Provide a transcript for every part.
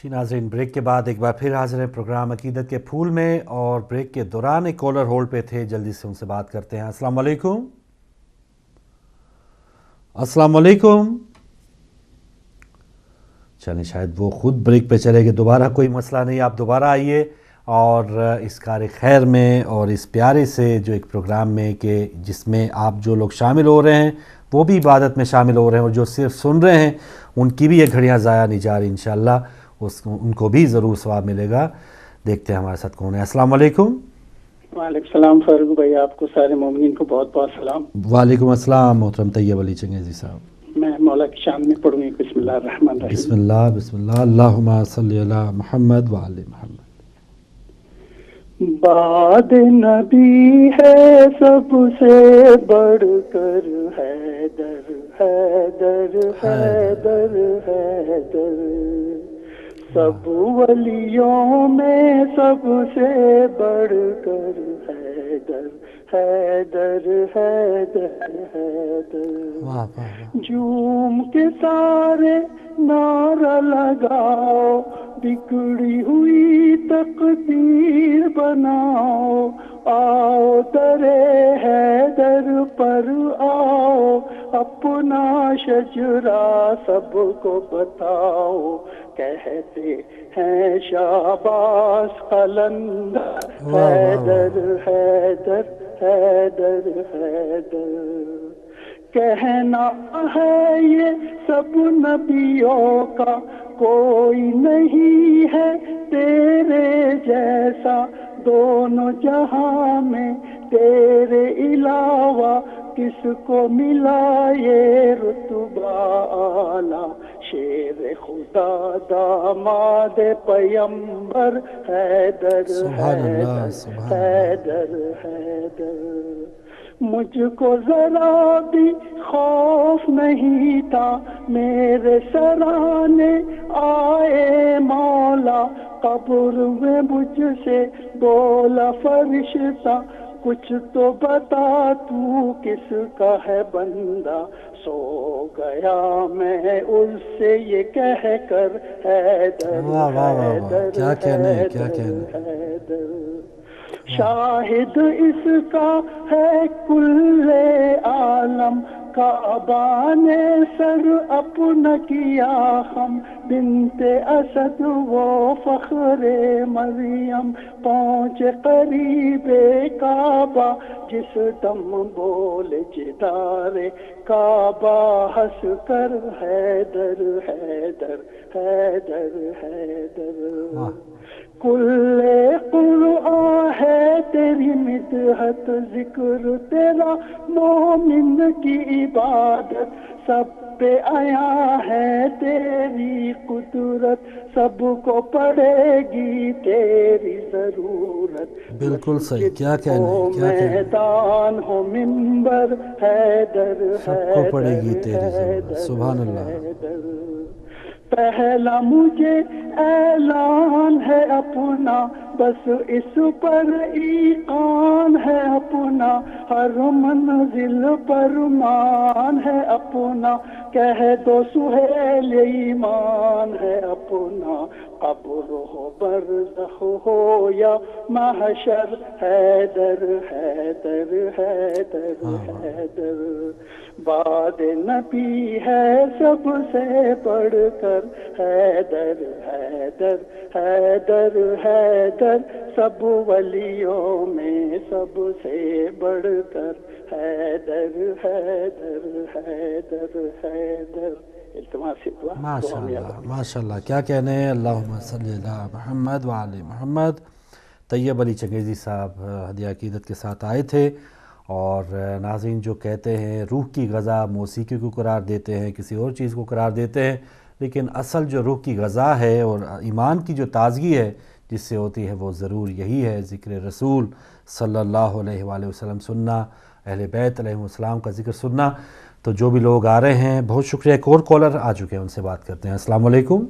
جی ناظرین، بریک کے بعد ایک بار پھر حاضر ہیں پروگرام عقیدت کے پھول میں، اور بریک کے دوران ایک کالر ہولڈ پہ تھے، جلدی سے ان سے بات کرتے ہیں۔ السلام علیکم۔ السلام علیکم۔ چلیں شاید وہ خود بریک پہ چلے گئے، دوبارہ کوئی مسئلہ نہیں، آپ دوبارہ آئیے اور اس کار خیر میں اور اس پیارے سے جو ایک پروگرام میں کہ جس میں آپ جو لوگ شامل ہو رہے ہیں وہ بھی عبادت میں شامل ہو رہے ہیں، اور جو صرف سن رہے ہیں ان کی بھی یہ گھڑیاں ضائع نہیں جا رہی، انشاءاللہ ان کو بھی ضرور ثواب ملے گا۔ دیکھتے ہیں ہمارے ساتھ کون ہے۔ السلام علیکم۔ وعلیکم السلام فاروق بھائی، آپ کو سارے مومنین کو بہت بہت سلام۔ وعلیکم السلام محترم طیب علی چنگیزی صاحب۔ میں مولا کی شان میں پڑھوں گی بسم اللہ الرحمن الرحیم۔ بسم اللہ بسم اللہ، اللہم صلی علی محمد وعلی محمد۔ بعد نبی ہے سب سے بڑھ کر حیدر، حیدر حیدر حیدر، سب ولیوں میں سب سے بڑھ کر حیدر، حیدر حیدر حیدر، جھوم کے سارے نعرہ لگاؤ، بگڑی ہوئی تقدیر بناؤ، آؤ درے حیدر پر آؤ، اپنا شجرا سب کو بتاؤ، کہتے ہیں شاباش قلندر، حیدر حیدر حیدر حیدر، کہنا ہے یہ سب نبیوں کا، کوئی نہیں ہے تیرے جیسا، دونوں جہاں میں تیرے علاوہ کس کو ملا یہ رتبہ اعلیٰ، شیر خدا داماد پیمبر، حیدر حیدر حیدر حیدر، مجھ کو ذرا بھی خوف نہیں تھا، میرے سرانے آئے مولا، قبر میں مجھ سے بولا فرشتہ، کچھ تو بتا تو کس کا ہے بندہ، سو گیا میں اس سے یہ کہہ کر، حیدر حیدر کیا کہنے کیا حیدر حیدر، شاہد اس کا ہے کل عالم، کعبہ نے سر اپنا کیا ہم، بنت اسد وہ فخر مریم، پہنچے قریب کعبہ جس دم بول جدار کعبہ، ہنس کر حیدر حیدر حیدر حیدر، کل قرآن ہے تیری مدحت، ذکر تیرا مومن کی عبادت، سب پہ آیا ہے تیری قدرت، سب کو پڑے گی تیری ضرورت، بالکل صحیح، کیا کہنے میدان ہو منبر، حیدر سب کو پڑے گی تیری ضرورت، حیدر سبحان اللہ۔ حیدر، پہلا مجھے اعلان ہے اپنا، بس اس پر ایقان ہے اپنا، ہر منزل پر مان ہے اپنا، کہہ دو سہیل ایمان ہے اپنا، قبر ہو برزخ ہو یا محشر، حیدر حیدر حیدر حیدر، بعد نبی ہے سب سے بڑھ کر، حیدر حیدر حیدر حیدر، سب ولیوں میں سب سے بڑھ کر، حیدر حیدر حیدر حیدر، التماس دعا۔ ماشاءاللہ ماشاءاللہ، کیا کہنے ہیں۔ اللہم صلی علی محمد وعلی محمد۔ طیب علی چنگیزی صاحب ہدیہ عقیدت کے ساتھ آئے تھے، اور ناظرین جو کہتے ہیں روح کی غذا موسیقی کو قرار دیتے ہیں، کسی اور چیز کو قرار دیتے ہیں، لیکن اصل جو روح کی غذا ہے اور ایمان کی جو تازگی ہے جس سے ہوتی ہے وہ ضرور یہی ہے، ذکر رسول صلی اللہ علیہ وآلہ وسلم سننا، اہل بیت علیہ السلام کا ذکر سننا۔ تو جو بھی لوگ آ رہے ہیں بہت شکریہ، ایک اور کالر آ چکے ہیں، ان سے بات کرتے ہیں۔ السلام علیکم۔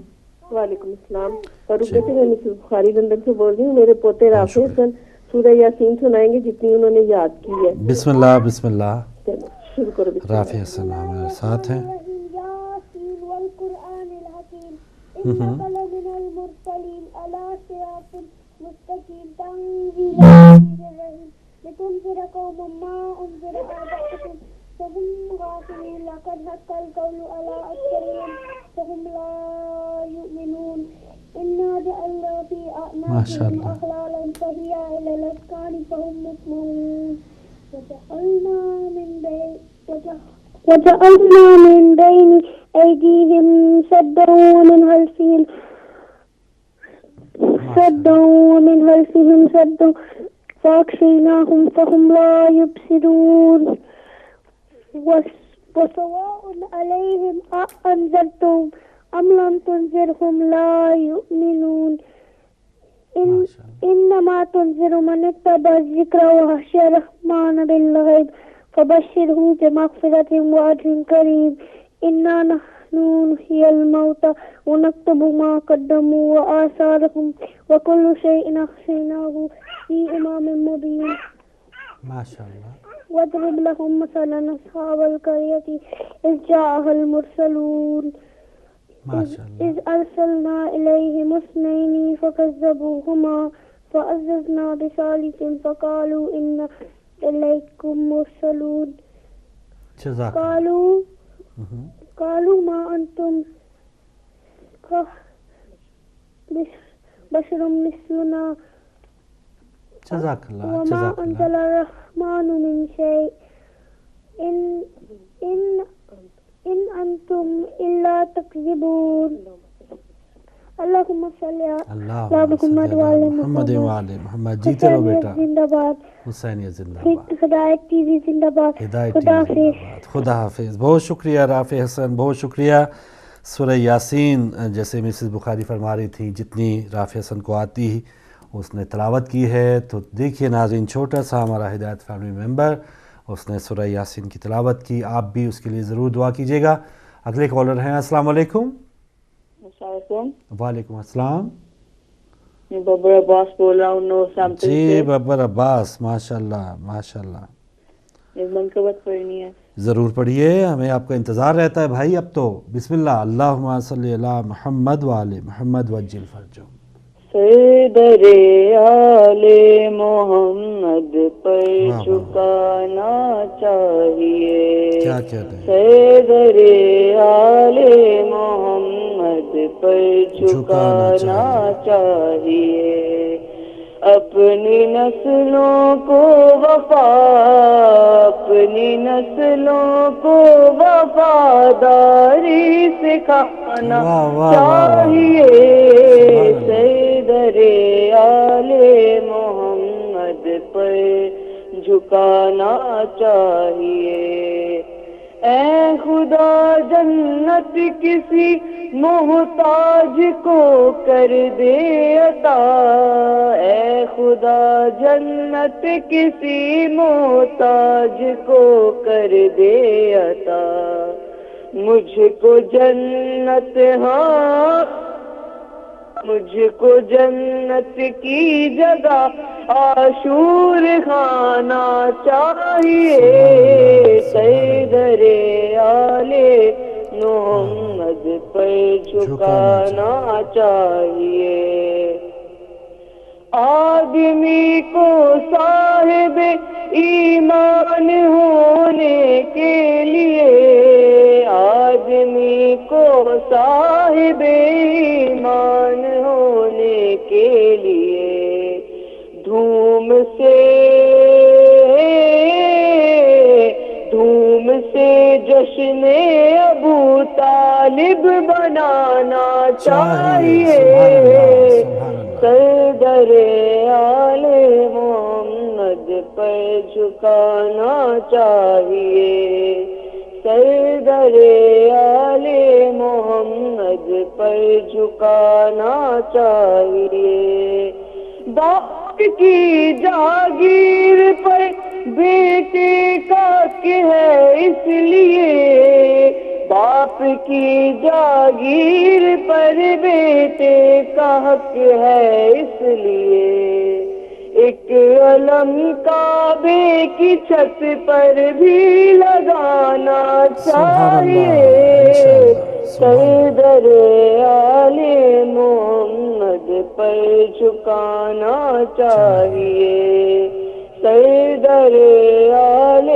وعلیکم السلام، فاروق بیٹے میں مسز بخاری لندن سے بول رہی ہوں، میرے پوتے رافع حسن سورہ یاسین سنائیں گے جتنی انہوں نے یاد کی ہے۔ بسم اللہ بسم اللہ۔ چلو شروع کرو۔ رافع حسن ہمارے ساتھ ہیں۔ إنك لمن المرسلين على صراط مستقيم تنزيل العزيز الرحيم لتنذر قوما ما أنذر آباؤهم فهم غافلون لقد حق القول على أكثرهم فهم لا يؤمنون إنا جعلنا في أعناقهم أغلالا فهي إلى الأذقان فهم مقمحون وجعلنا من بين أيديهم سدا ومن خلفهم سدا فأغشيناهم فهم لا يبصرون وسواء عليهم أأنذرتهم أم لم تنذرهم لا يؤمنون إنما تنذر من اتبع الذكر وخشي الرحمن بالغيب فبشره بمغفرة وأجر كريم إنا نحن نحيي الموتى ونكتب ما قدموا وآثارهم وكل شيء أحصيناه في إمام مبين ما شاء الله واضرب لهم مثلا أصحاب القرية إذ جاءها المرسلون ما شاء الله إذ أرسلنا إليهم اثنين فكذبوهما فعززنا بثالث فقالوا إنا إليكم مرسلون جزاك قالوا ما أنتم بشر مثلنا جزاك الله وما جزاك أنزل الله الرحمن من شيء إن أنتم إلا تكذبون اللهم صل على محمد وعلى محمد وعلى محمد. جیتے رہو بیٹا. زندہ باد. حسینیت زندہ باد. ہدایت ٹی وی زندہ باد. ہدایت ٹی وی زندہ باد. خدا حافظ. بہت شکریہ رافع حسن, بہت شکریہ. سورہ یاسین جیسے مسز بخاری فرما رہی تھی جتنی رافع حسن کو آتی اس نے تلاوت کی ہے. تو دیکھیے ناظرین, چھوٹا سا ہمارا ہدایت فیملی ممبر اس نے سورہ یاسین کی تلاوت کی. آپ بھی اس کے لیے ضرور دعا کیجیے گا. اگلے کالر ہیں. السلام علیکم. وعلیکم السلام. ببر عباس بول رہا ہوں. جی ببر عباس, ماشاء اللہ ماشاء اللہ. ایک منقبت پڑھنی ہے. ضرور پڑھیے, ہمیں آپ کا انتظار رہتا ہے بھائی. اب تو بسم اللہ. اللہم صلی علی محمد وعلی محمد وجل فرجہم. سیدر آل محمد پر جھکانا چاہیے. کیا کہتے ہیں. سیدر آل محمد پر جھکانا چاہیے. اپنی نسلوں کو وفاداری سکھانا چاہیے. سیدر آل محمد پر جھکانا چاہیے. اے خدا جنت کسی محتاج کو کر دے عطا. اے خدا جنت کسی محتاج کو کر دے عطا. مجھ کو جنت کی جگہ عاشور خانہ چاہیے. سیدر آل محمد پر جھکانا چاہیے. آدمی کو صاحب ایمان ہونے کے لیے, آدمی کو صاحب ایمان ہونے کے لیے دھوم سے جشن ابو طالب بنانا چاہیے. سیدر آل محمد پر جھکانا چاہیے. سیدر آل محمد پر جھکانا چاہیے. باپ کی جاگیر پر بیٹے کا حق ہے, اس لیے باپ کی جاگیر پر بیٹے کا حق ہے, اس لیے ایک علم کعبے کی چھت پر بھی لگانا چاہیے سردر آل محمد پر جھکانا چاہیے سردر آل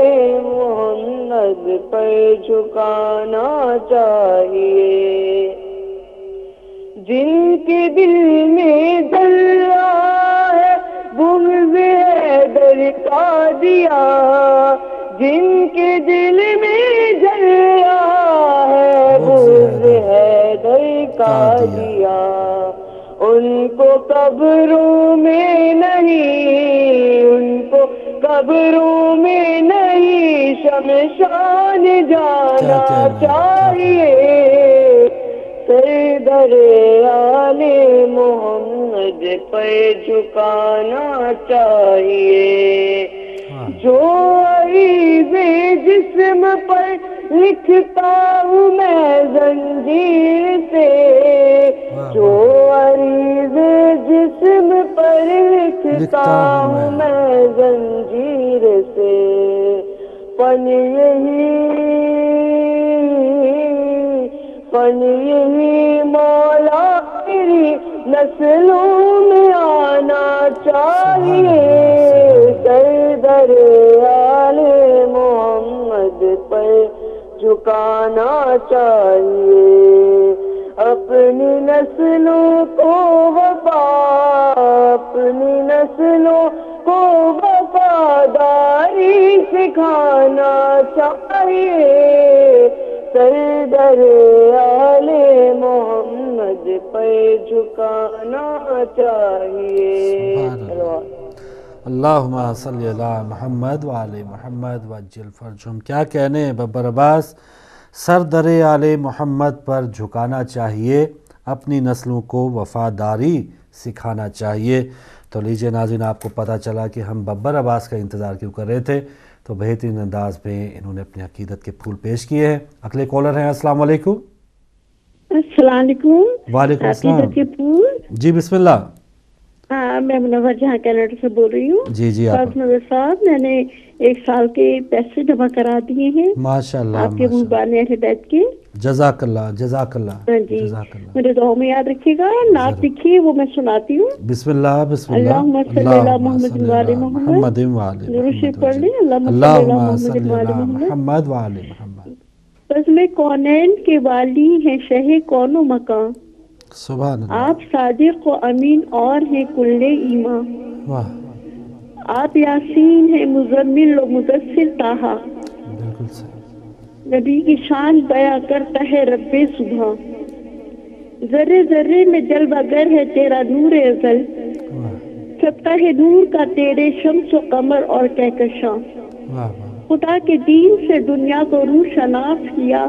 محمد پر جھکانا چاہیے جن کے دل میں جل رہا ہے بغض حیدر کا دیا جن کے دل میں جل رہا ہے بغض حیدر کا دیا ان کو قبروں میں نہیں ان کو قبروں میں نہیں شمشان جانا چاہیے سردر آل محمد پر جھکانا چاہیے جو عریض جسم پر لکھتا ہوں میں زنجیر سے جو عریض جسم پر لکھتا ہوں میں زنجیر سے فن یہی مولا میری نسلوں میں آنا چاہیے سردر آل محمد پر جھکانا چاہیے اپنی نسلوں کو وفاداری سکھانا چاہیے سردر آل محمد پر جھکانا چاہیے اللہم صلی علی محمد وآل محمد وعجل فرجہم. کیا کہنے ہیں ببر عباس، سردر آل محمد پر جھکانا چاہیے، اپنی نسلوں کو وفاداری سکھانا چاہیے. تو لیجئے ناظرین، آپ کو پتہ چلا کہ ہم ببر عباس کا انتظار کیوں کر رہے تھے، تو بہترین انداز میں انہوں نے اپنی عقیدت کے پھول پیش کیے ہیں. اگلے کالر ہیں. السلام علیکم. السلام علیکم. وعلیکم السلام. عقیدت کے پھول. جی بسم اللہ. میں منور جہاں کینیڈا سے بول رہی ہوں. جی منور صاحب، میں نے 1 سال کے پیسے جمع کرا دیے ہیں ماشاء اللہ آپ کے مہربانی ہدایت کے. جزاک اللہ جزاک اللہ. ہاں جی، میرے دعاؤں میں یاد رکھیے گا. نعت لکھیے، وہ میں سناتی ہوں. بسم اللہ بسم اللہ. اللہم صلی علی محمد وآل محمد. ضرور شریف پڑھ لیں. اللہم صلی علی محمد وآل محمد. بزم کونین کے والی ہیں شہ کون و مکان، سبحان اللہ. آپ صادق و امین اور ہیں کل ایمان. واہ، آپ یاسین ہیں مزمل و مدثر طٰہٰ، بالکل صحیح. نبی کی شان بیاں کرتا ہے رب صبح. ذرے ذرے میں جلوہ گر ہے تیرا نور ازل، سبتا ہے نور کا تیرے شمس و قمر اور کہکشاں. خدا کے دین سے دنیا کو روشناس کیا،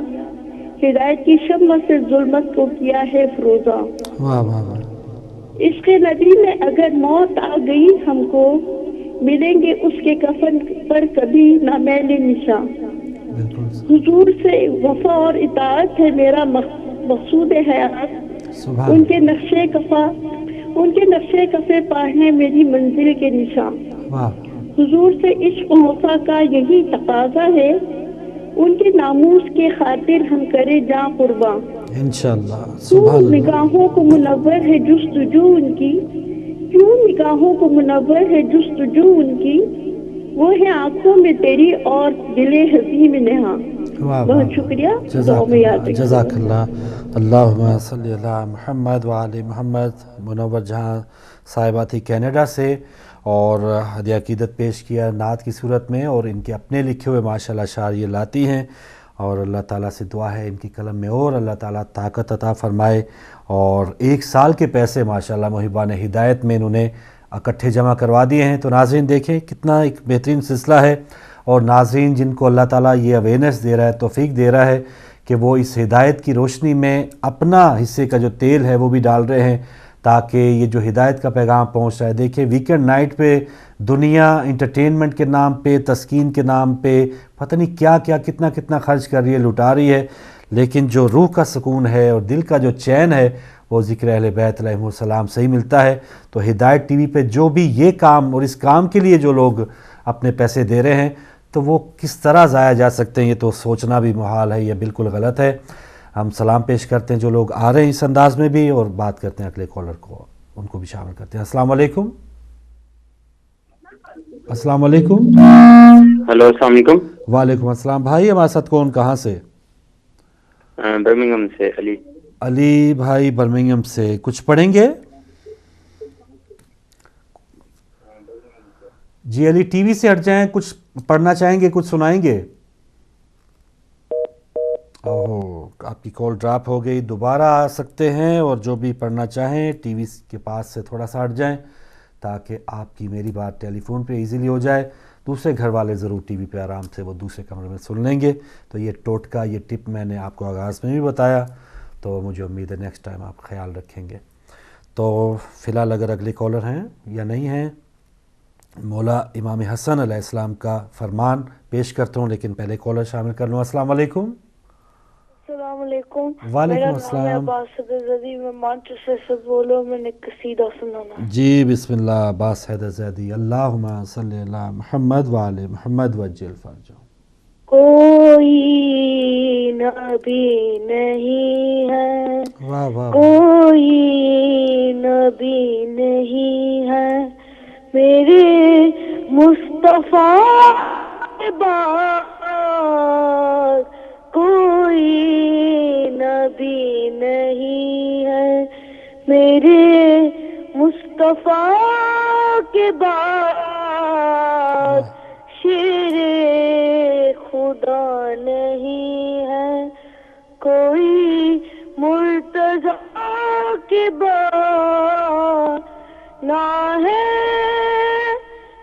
ہدایت کی شمع سے ظلمت کو کیا ہے فروزہ. عشق نبی میں اگر موت آ گئی ہم کو، ملیں گے اس کے کفن پر کبھی نہ میل نشاں. حضور سے وفا اور اطاعت ہے میرا مقصود حیات، ان کے نقشے کفے پا ہیں میری منزل کے نشاں. حضور سے عشق و وفا کا یہی تقاضا ہے، ان کے ناموس کے خاطر ہم کرے جاں قرباں. انشاءاللہ. کیوں نگاہوں کو منور ہے جستجو ان کی، کیوں نگاہوں کو منور ہے جستجو ان کی، وہ ہے آنکھوں میں تیری اور دل ہنسی میں نہاں. بہت شکریہ. جزاک اللہ. اللہم صلی علی محمد وآل محمد. منور جہاں صاحبہ تھی کینیڈا سے، اور ہدیہ عقیدت پیش کیا نعت کی صورت میں، اور ان کے اپنے لکھے ہوئے ماشاءاللہ اشعار یہ لاتی ہیں، اور اللہ تعالیٰ سے دعا ہے ان کی قلم میں اور اللہ تعالیٰ طاقت عطا فرمائے. اور 1 سال کے پیسے ماشاءاللہ محبان ہدایت میں انہوں نے اکٹھے جمع کروا دیے ہیں. تو ناظرین دیکھیں کتنا ایک بہترین سلسلہ ہے، اور ناظرین جن کو اللہ تعالیٰ یہ اویئرنیس دے رہا ہے، توفیق دے رہا ہے کہ وہ اس ہدایت کی روشنی میں اپنا حصے کا جو تیل ہے وہ بھی ڈال رہے ہیں، تاکہ یہ جو ہدایت کا پیغام پہنچ رہا ہے. دیکھیں ویکنڈ نائٹ پہ دنیا انٹرٹینمنٹ کے نام پہ، تسکین کے نام پہ پتہ نہیں کیا کیا کتنا خرچ کر رہی ہے، لٹا رہی ہے، لیکن جو روح کا سکون ہے اور دل کا جو چین ہے وہ ذکر اہل بیت علیہم السلام سے ہی ملتا ہے۔ تو ہدایت ٹی وی پہ جو بھی یہ کام اور اس کام کے لیے جو لوگ اپنے پیسے دے رہے ہیں تو وہ کس طرح ضائع جا سکتے ہیں، یہ تو سوچنا بھی محال ہے، یہ بالکل غلط ہے۔ ہم سلام پیش کرتے ہیں جو لوگ آ رہے ہیں اس انداز میں بھی، اور بات کرتے ہیں اگلے کالر کو، ان کو بھی شامل کرتے ہیں۔ السلام علیکم۔ السلام علیکم۔ ہلو، السلام علیکم۔ وعلیکم السلام بھائی، ہمارے ساتھ کون، کہاں سے؟ برمنگھم سے علی۔ علی بھائی برمنگھم سے، کچھ پڑھیں گے؟ جی علی ٹی وی سے ہٹ جائیں، کچھ پڑھنا چاہیں گے، کچھ سنائیں گے؟ اوہ، آپ کی کال ڈراپ ہو گئی، دوبارہ آ سکتے ہیں، اور جو بھی پڑھنا چاہیں ٹی وی کے پاس سے تھوڑا سا ہٹ جائیں تاکہ آپ کی میری بات ٹیلی فون پہ ایزیلی ہو جائے۔ دوسرے گھر والے ضرور ٹی وی پہ آرام سے وہ دوسرے کمرے میں سن لیں گے۔ تو یہ ٹوٹکا، یہ ٹپ میں نے آپ کو آغاز میں بھی بتایا، تو مجھے امید ہے نیکسٹ ٹائم آپ خیال رکھیں گے۔ تو فی الحال اگر اگلے کالر ہیں یا نہیں ہیں، مولا امام حسن علیہ السلام کا فرمان پیش کرتا ہوں، لیکن پہلے کالر شامل کر لوں۔ السلام علیکم۔ السلام علیکم۔ وعلیکم میرا السلام۔ نام ہے عباس حیدر زیدی، میں مانچسٹر سے بولوں، میں نے قصیدہ سنانا۔ جی بسم اللہ، عباس حیدر زیدی۔ اللہم صلی علی محمد وعلی محمد وجل فرجہ۔ کوئی نبی نہیں ہے، واہ واہ، کوئی نبی نہیں ہے میرے مصطفیٰ کے بعد، کوئی نبی نہیں ہے میرے مصطفیٰ کے بعد، شیر خدا نہیں ہے کوئی مرتضیٰ کے بعد، نہ ہے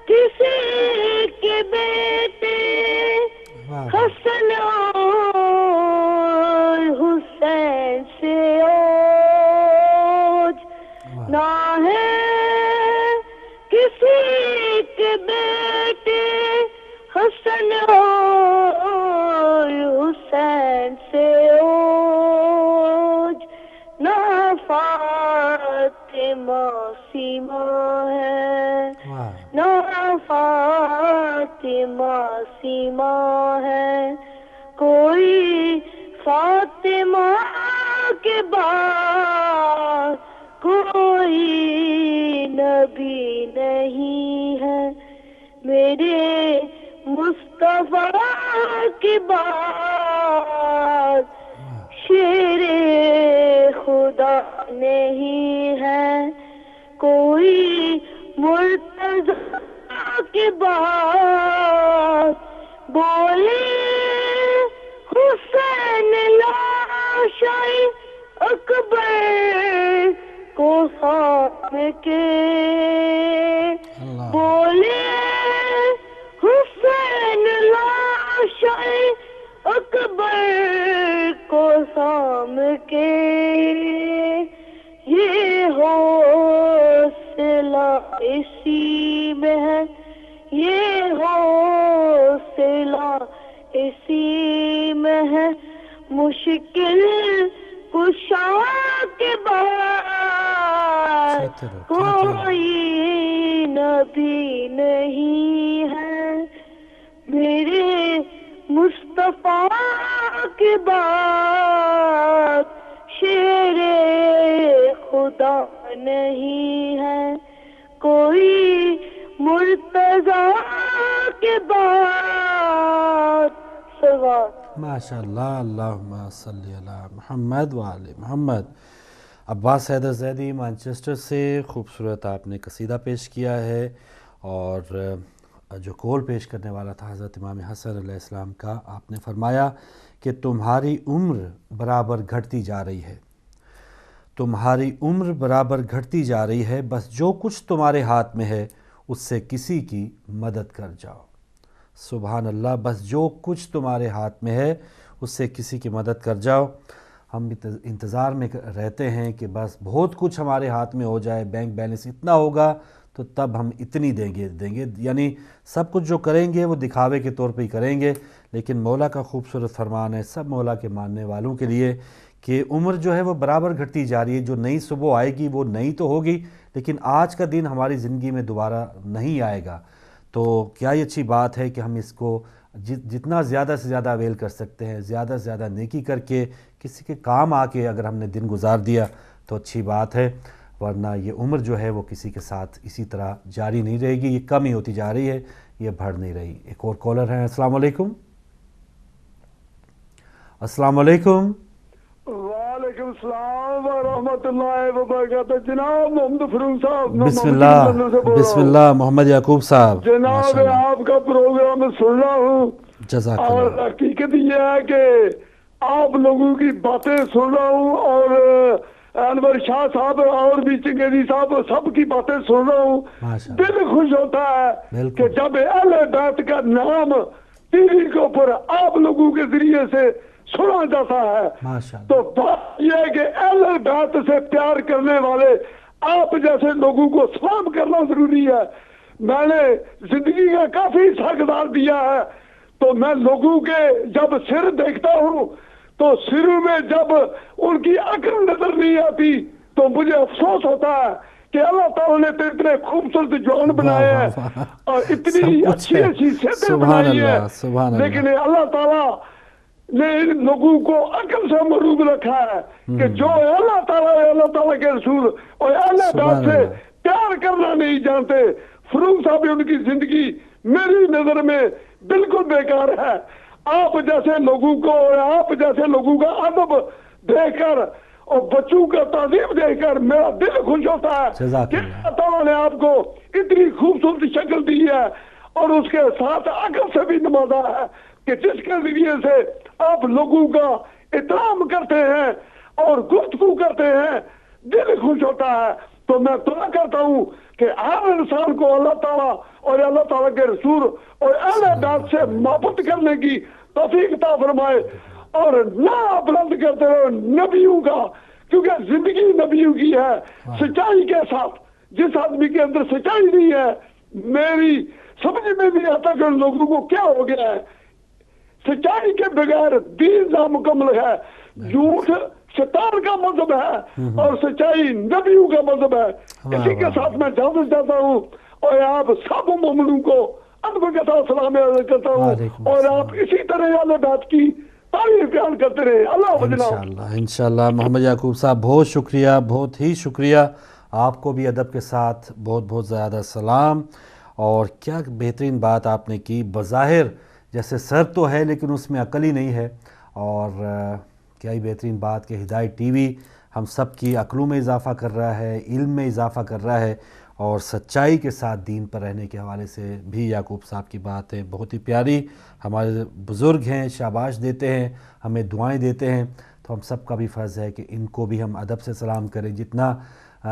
کسی کے بیٹے حسن اور حسین سے اوج، نہ ہے کسی کے بیٹے حسن اور حسین سے اوج، نہ فاطمہ سیما ہے، نہ فاطمہ سیما ہے کوئی فاطمہ کے بعد، کوئی نبی نہیں ہے میرے مصطفیٰ کے بعد، شیر خدا نہیں ہے کوئی مرتضیٰ کے بعد، بولے حسین لاشائے اکبر کو ساتھ کے، بولے حسین لاشائے اکبر کو سام کے، یہ حوصلہ اسی میں ہے، یہ حوصلہ اسی میں ہے، مشکل کشا کے بعد کوئی نبی نہیں ہے میرے مصطفیٰ کے بعد، شیر خدا نہیں ہے کوئی مرتضیٰ کے بعد، سوات۔ ماشاء اللہ، اللہم صلی علی محمد وعلی محمد۔ عباس حیدر زیدی مانچسٹر سے، خوبصورت آپ نے قصیدہ پیش کیا ہے، اور جو کول پیش کرنے والا تھا حضرت امام حسن علیہ السلام کا، آپ نے فرمایا کہ تمہاری عمر برابر گھٹتی جا رہی ہے، تمہاری عمر برابر گھٹتی جا رہی ہے، بس جو کچھ تمہارے ہاتھ میں ہے اس سے کسی کی مدد کر جاؤ۔ سبحان اللہ، بس جو کچھ تمہارے ہاتھ میں ہے اس سے کسی کی مدد کر جاؤ۔ ہم انتظار میں رہتے ہیں کہ بس بہت کچھ ہمارے ہاتھ میں ہو جائے، بینک بیلنس اتنا ہوگا تو تب ہم اتنی دیں گے، یعنی سب کچھ جو کریں گے وہ دکھاوے کے طور پہ ہی کریں گے، لیکن مولا کا خوبصورت فرمان ہے سب مولا کے ماننے والوں کے لیے کہ عمر جو ہے وہ برابر گھٹتی جا رہی ہے. جو نئی صبح آئے گی وہ نئی تو ہوگی لیکن آج کا دن ہماری زندگی میں دوبارہ نہیں آئے گا. تو کیا یہ اچھی بات ہے کہ ہم اس کو جتنا زیادہ سے زیادہ اویل کر سکتے ہیں, زیادہ سے زیادہ نیکی کر کے کسی کے کام آ کے اگر ہم نے دن گزار دیا تو اچھی بات ہے, ورنہ یہ عمر جو ہے وہ کسی کے ساتھ اسی طرح جاری نہیں رہے گی, یہ کم ہی ہوتی جا رہی ہے, یہ بڑھ نہیں رہی. ایک اور کالر ہیں. السلام علیکم. السلام علیکم. وعلیکم السلام ورحمۃ اللہ وبرکاتہ. جناب محمد فروغ صاحب, بسم اللہ محمد یعقوب صاحب. جناب آپ کا پروگرام سن رہا ہوں جزاک اور اللہ. حقیقت یہ ہے کہ آپ لوگوں کی باتیں سن رہا ہوں اور انور شاہ صاحب اور بھی چنگیزی صاحب سب کی باتیں سن رہا ہوں. دل خوش ہوتا ہے کہ جب اہل بیت کا نام ٹی وی کے اوپر آپ لوگوں کے ذریعے سے سنا جاتا ہے تو بات یہ ہے کہ اہل بیت سے پیار کرنے والے آپ جیسے لوگوں کو سلام کرنا ضروری ہے. میں نے زندگی کا کافی حصہ گزار دیا ہے تو میں لوگوں کے جب سر دیکھتا ہوں تو سروں میں جب ان کی عقل نظر نہیں آتی تو مجھے افسوس ہوتا ہے کہ اللہ تعالیٰ نے تو اتنے خوبصورت جوان بنائے ہیں اور اتنی اچھی اچھی صحتیں بنائی ہیں, لیکن اللہ تعالیٰ نے ان لوگوں کو عقل سے محروم رکھا ہے کہ جو اللہ تعالیٰ کے رسول اور اللہ بیت سے پیار کرنا نہیں جانتے. فروغ صاحب ان کی زندگی میری نظر میں بالکل بیکار ہے. آپ جیسے لوگوں کو اور آپ جیسے لوگوں کا ادب دیکھ کر اور بچوں کا تعلیم دیکھ کر میرا دل خوش ہوتا ہے کہ اللہ تعالیٰ نے آپ کو اتنی خوبصورت شکل دی ہے اور اس کے ساتھ عقل سے بھی نوازا ہے کہ جس کے ذریعے سے آپ لوگوں کا احترام کرتے ہیں اور گفتگو کرتے ہیں, دل خوش ہوتا ہے. تو میں دعا کرتا ہوں کہ ہر انسان کو اللہ تعالیٰ اور اللہ تعالیٰ کے رسول اور اہل بیت سے محبت کرنے کی توفیق عطا فرمائے اور نہ بلند کرتے رہو نبیوں کا, کیونکہ زندگی نبیوں کی ہے سچائی کے ساتھ. جس آدمی کے اندر سچائی نہیں ہے میری سمجھ میں نہیں آتا کہ ان لوگوں کو کیا ہو گیا ہے. سچائی کے بغیر دین نامکمل ہے. جھوٹ شیطان کا مذہب ہے اور سچائی نبیوں کا مذہب ہے. اسی کے ساتھ میں اجازت چاہتا ہوں اور آپ سب مومنوں کو ادب کے ساتھ سلام عرض کرتا ہوں اور آپ اسی طرح اہل بیت کی تعریف بیان کرتے رہے. اللہ جناب. انشاءاللہ محمد یعقوب صاحب بہت شکریہ, بہت ہی شکریہ. آپ کو بھی ادب کے ساتھ بہت بہت زیادہ سلام. اور کیا بہترین بات آپ نے کی. بظاہر جیسے سر تو ہے لیکن اس میں عقل ہی نہیں ہے, اور کیا ہی بہترین بات کہ ہدایت ٹی وی ہم سب کی عقلوں میں اضافہ کر رہا ہے, علم میں اضافہ کر رہا ہے, اور سچائی کے ساتھ دین پر رہنے کے حوالے سے بھی یعقوب صاحب کی بات ہے بہت ہی پیاری. ہمارے بزرگ ہیں, شاباش دیتے ہیں, ہمیں دعائیں دیتے ہیں, تو ہم سب کا بھی فرض ہے کہ ان کو بھی ہم ادب سے سلام کریں. جتنا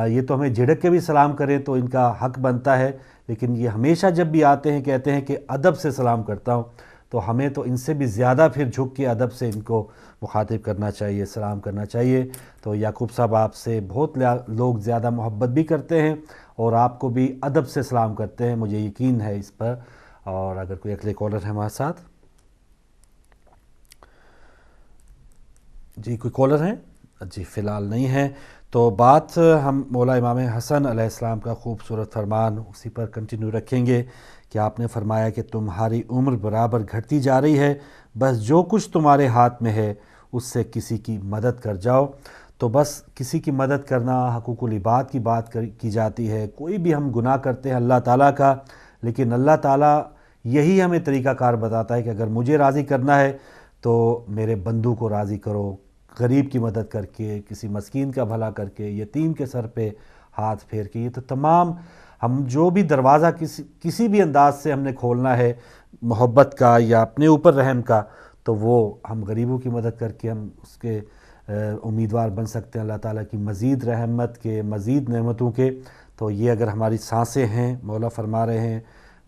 یہ تو ہمیں جھڑک کے بھی سلام کریں تو ان کا حق بنتا ہے, لیکن یہ ہمیشہ جب بھی آتے ہیں کہتے ہیں کہ ادب سے سلام کرتا ہوں, تو ہمیں تو ان سے بھی زیادہ پھر جھک کے ادب سے ان کو مخاطب کرنا چاہیے, سلام کرنا چاہیے. تو یعقوب صاحب آپ سے بہت لوگ زیادہ محبت بھی کرتے ہیں اور آپ کو بھی ادب سے سلام کرتے ہیں, مجھے یقین ہے اس پر. اور اگر کوئی اگلے کالر ہے ہمارے ساتھ. جی کوئی کالر ہیں؟ جی فی الحال نہیں ہے. تو بات ہم مولا امام حسن علیہ السلام کا خوبصورت فرمان اسی پر کنٹینیو رکھیں گے کہ آپ نے فرمایا کہ تمہاری عمر برابر گھٹتی جا رہی ہے, بس جو کچھ تمہارے ہاتھ میں ہے اس سے کسی کی مدد کر جاؤ. تو بس کسی کی مدد کرنا, حقوق العباد کی بات کی جاتی ہے. کوئی بھی ہم گناہ کرتے ہیں اللہ تعالیٰ کا, لیکن اللہ تعالیٰ یہی ہمیں طریقہ کار بتاتا ہے کہ اگر مجھے راضی کرنا ہے تو میرے بندوں کو راضی کرو, غریب کی مدد کر کے, کسی مسکین کا بھلا کر کے, یتیم کے سر پہ ہاتھ پھیر کے. یہ تو تمام ہم جو بھی دروازہ کسی بھی انداز سے ہم نے کھولنا ہے محبت کا یا اپنے اوپر رحم کا, تو وہ ہم غریبوں کی مدد کر کے ہم اس کے امیدوار بن سکتے ہیں اللہ تعالیٰ کی مزید رحمت کے, مزید نعمتوں کے. تو یہ اگر ہماری سانسیں ہیں, مولا فرما رہے ہیں,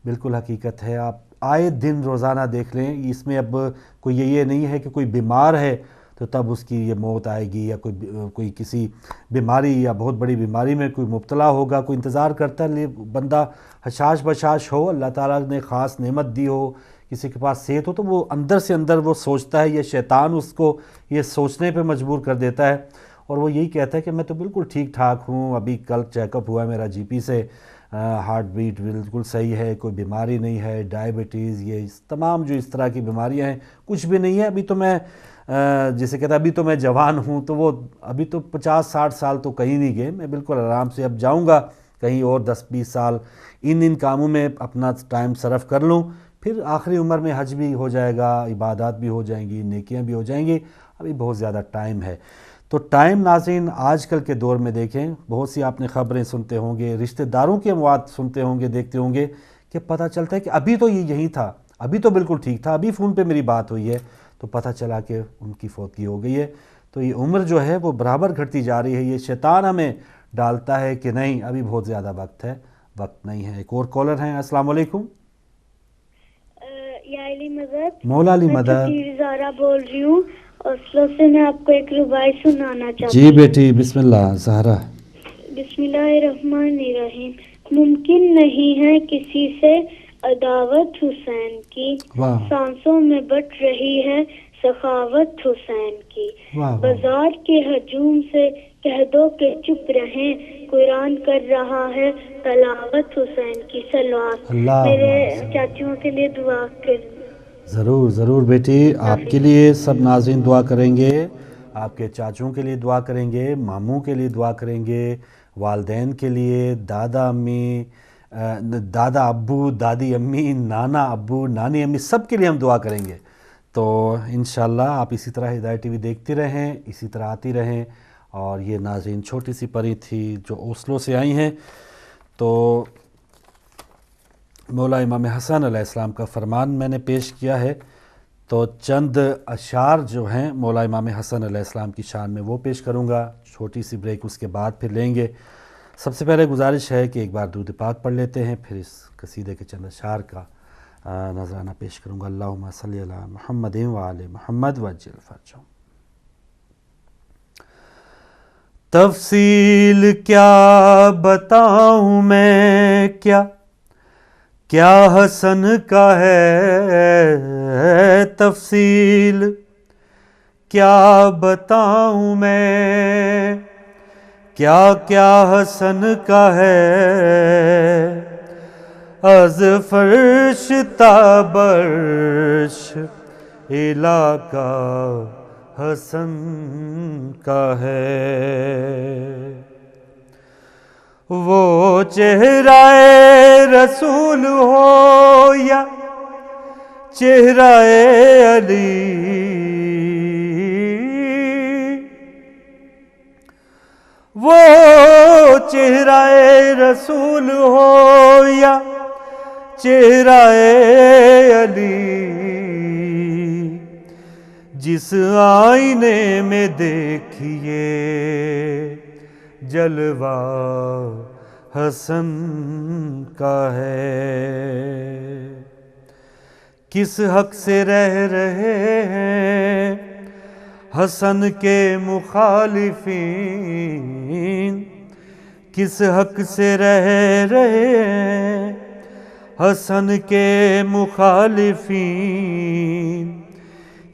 بالکل حقیقت ہے. آپ آئے دن روزانہ دیکھ لیں, اس میں اب کوئی یہ نہیں ہے کہ کوئی بیمار ہے تو تب اس کی یہ موت آئے گی, یا کوئی کسی بیماری یا بہت بڑی بیماری میں کوئی مبتلا ہوگا, کوئی انتظار کرتا ہے بندہ حشاش بشاش ہو, اللہ تعالیٰ نے خاص نعمت دی ہو کسی کے پاس صحت ہو تو وہ اندر سے اندر وہ سوچتا ہے، یہ شیطان اس کو یہ سوچنے پہ مجبور کر دیتا ہے، اور وہ یہی کہتا ہے کہ میں تو بالکل ٹھیک ٹھاک ہوں، ابھی کل چیک اپ ہوا ہے میرا جی پی سے، ہارٹ بیٹ بالکل صحیح ہے، کوئی بیماری نہیں ہے، ڈائبٹیز یہ تمام جو اس طرح کی بیماریاں ہیں کچھ بھی نہیں ہے، ابھی تو میں جسے کہتا ہے ابھی تو میں جوان ہوں، تو وہ ابھی تو 50-60 سال تو کہیں نہیں گئے، میں بالکل آرام سے اب جاؤں گا کہیں اور 10-20 سال ان کاموں میں اپنا ٹائم صرف کر لوں، پھر آخری عمر میں حج بھی ہو جائے گا، عبادات بھی ہو جائیں گی، نیکیاں بھی ہو جائیں گی، ابھی بہت زیادہ ٹائم ہے۔ تو ٹائم ناظرین آج کل کے دور میں دیکھیں، بہت سی آپ نے خبریں سنتے ہوں گے، رشتہ داروں کے اموات سنتے ہوں گے، دیکھتے ہوں گے کہ پتہ چلتا ہے کہ ابھی تو یہ یہی تھا، ابھی تو بالکل ٹھیک تھا، ابھی فون پہ میری بات ہوئی ہے، تو پتہ چلا کہ ان کی فوتگی ہو گئی ہے۔ تو یہ عمر جو ہے وہ برابر گھٹتی جا رہی ہے، یہ شیطان ہمیں ڈالتا ہے کہ نہیں ابھی بہت زیادہ وقت ہے، وقت نہیں ہے۔ ایک اور کالر ہیں، السلام علیکم۔ یا علی مدد، مولا علی میں مدد۔ چھٹی زارا بول رہی ہوں، اسلو سے میں آپ کو ایک ربائی سنانا چاہتی جی ہوں۔ بیٹی بسم اللہ زہرا۔ بسم اللہ الرحمن الرحیم۔ ممکن نہیں ہے کسی سے عداوت حسین کی، واہ سانسوں میں بٹ رہی ہے سخاوت حسین کی، واہ واہ۔ بازار کے ہجوم سے کہہ دو کہ چپ رہیں، قرآن کر رہا ہے تلاوت حسین کی۔ صلوات اللہ میرے چاچیوں کے لیے دعا کر۔ ضرور ضرور بیٹی، آپ کے لیے سب ناظرین دعا کریں گے، آپ کے چاچوں کے لیے دعا کریں گے، ماموں کے لیے دعا کریں گے، والدین کے لیے، دادا امی، دادا ابو، دادی امی، نانا ابو، نانی امی، سب کے لیے ہم دعا کریں گے۔ تو انشاءاللہ آپ اسی طرح ہدایت ٹی وی دیکھتی رہیں، اسی طرح آتی رہیں۔ اور یہ ناظرین چھوٹی سی پری تھی جو اوسلو سے آئی ہیں، تو مولا امام حسن علیہ السلام کا فرمان میں نے پیش کیا ہے، تو چند اشعار جو ہیں مولا امام حسن علیہ السلام کی شان میں وہ پیش کروں گا، چھوٹی سی بریک اس کے بعد پھر لیں گے۔ سب سے پہلے گزارش ہے کہ ایک بار درود پاک پڑھ لیتے ہیں، پھر اس قصیدے کے چند اشعار کا نذرانہ پیش کروں گا۔ اللہم صلی علی محمد وآل محمد وعجل فرجہم۔ تفصیل کیا بتاؤں میں، کیا حسن کا ہے تفصیل، کیا بتاؤں میں، کیا حسن کا ہے، از فرش تا برش علاقہ حسن کا ہے۔ وہ چہرہ رسول ہو یا چہرہ علی، وہ چہرہ رسول ہو یا چہرہ علی، جس آئینے میں دیکھیے جلوہ حسن کا ہے۔ کس حق سے رہ رہے ہیں حسن کے مخالفین، کس حق سے رہ رہے ہیں حسن کے مخالفین،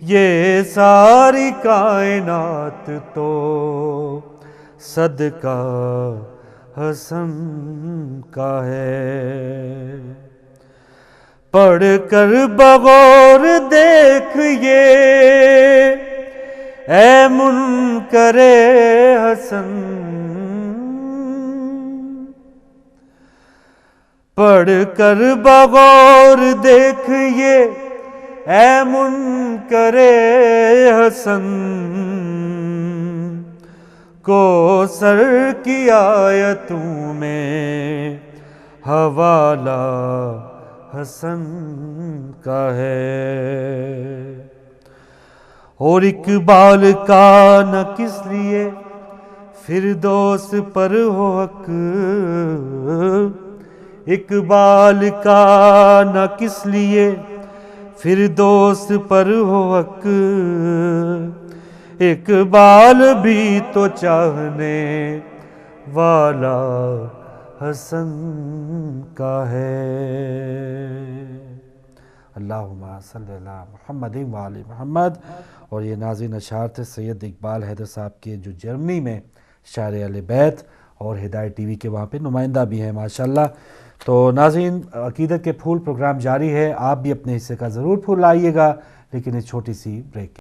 یہ ساری کائنات تو صدقہ حسن کا ہے۔ پڑھ کر بغور دیکھئے اے منکر حسن، پڑھ کر بغور دیکھئے اے منکر حسن، کوثر کی آیتوں میں حوالہ حسن کا ہے۔ اور اقبال کا نہ کس لیے فردوس پر ہو حق، اقبال کا نہ کس لیے فردوس پر ہو حق، اقبال بھی تو چاہنے والا حسن کا ہے۔ اللہم صلی علی محمد و علی محمد. اور یہ ناظرین اشعار تھے سید اقبال حیدر صاحب کے جو جرمنی میں شاعر اہل بیت اور ہدایت ٹی وی کے وہاں پہ نمائندہ بھی ہیں ماشاءاللہ. تو ناظرین عقیدت کے پھول پروگرام جاری ہے، آپ بھی اپنے حصے کا ضرور پھول لائیے گا، لیکن ایک چھوٹی سی بریک